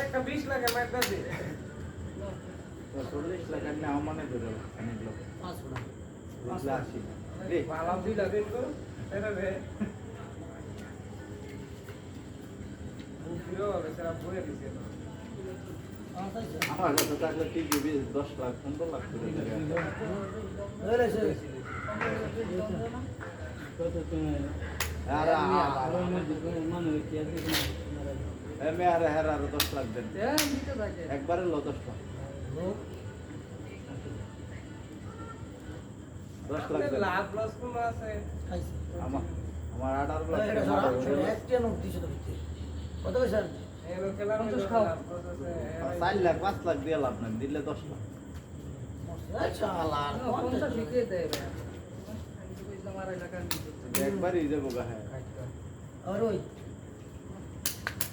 একটা 20 লাখ আমার দাও দে 40 লাখ না মানে ধরে অনেক লোক 5 লাখ 80 রে ভালো দিলা দেখো এটা রে বুঝিও বেচারা বলে দিছে আমার কাছে থাকলে ঠিক 10 লাখ 15 লাখ করে এমে আর হের আর 10 লাখ দেন একবারে লো 10 লাখ 10 লাখ দেন লাভ লস কোন আছে আমার 18 লাখ কত পয়সা এই লোকেলা 50 খাও 4 লাখ 5 লাখ দিয়ে লাভ নাই দিলে 10 লাখ আচ্ছা আল্লাহ 50 শিখিয়ে দেয় একবারই যাবো গা হ্যাঁ আর ওই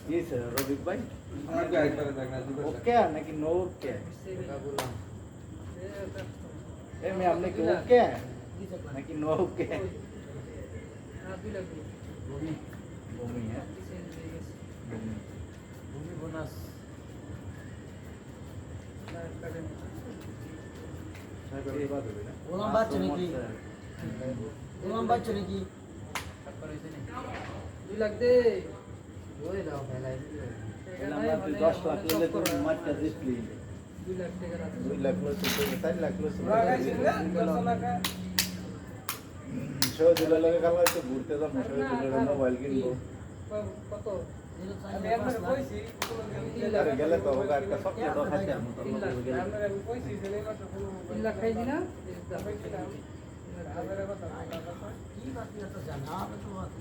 কি স্যার রবিক ভাই আমার গাইড করে দেখ না ওকে নাকি নো ওকে এমনি আপনি কি ওকে নাকি নো ওকে ভূমি হ্যাঁ ভূমি ভূমি বোনাস গোলাম বাচ্চা নাকি গোলাম বাচ্চা নাকি 2 লাখ দে ওই দাও ফেলাই 10 লাখ লেলে তুমি মাঠটা দিসলি 2 লাখ টাকা 2 লাখ লস 4 লাখ লস লাগাইছিস না 10 টাকা সৌদিলে লাগে কাল তো ঘুরতে যাবো সৌদিলে মোবাইল কিনবো কত আমি একবার কইছি আরে গেলে তো হোগা একটা স্বপ্ন তো খাইতে আমি তো 3 লাখ গেলে আমি কইছি যে এই মাসে 3 লাখ খাই দিনা আবার কথা কি বাত না তো জানা আমি তো বাত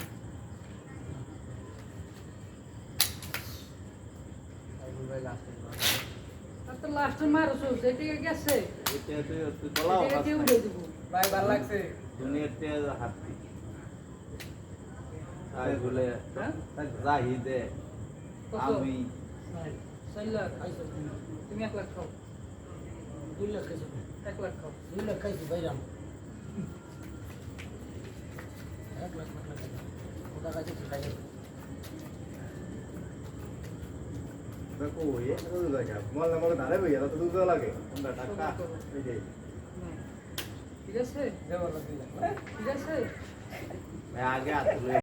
তো লাস্ট মারছো সেটিকে গেছে এটা তুই বলাও এটাকে উড়ে দিব ভাই ভালো লাগছে দুনিয়াতে হাতি আই বলে জাহিদে আমি 4 লাখ তুমি 1 লাখ খাও 2 লাখ খাইছো 1 লাখ খাও 2 লাখ খাইছি বাইরাম 1 লাখ ওটা খাইছি খাইছি দেখো ये तो लगा मोल मोल धारे भैया तो दूध लगे उनका टाका এই যে ঠিক আছে ঠিক আছে मैं आगे हाथ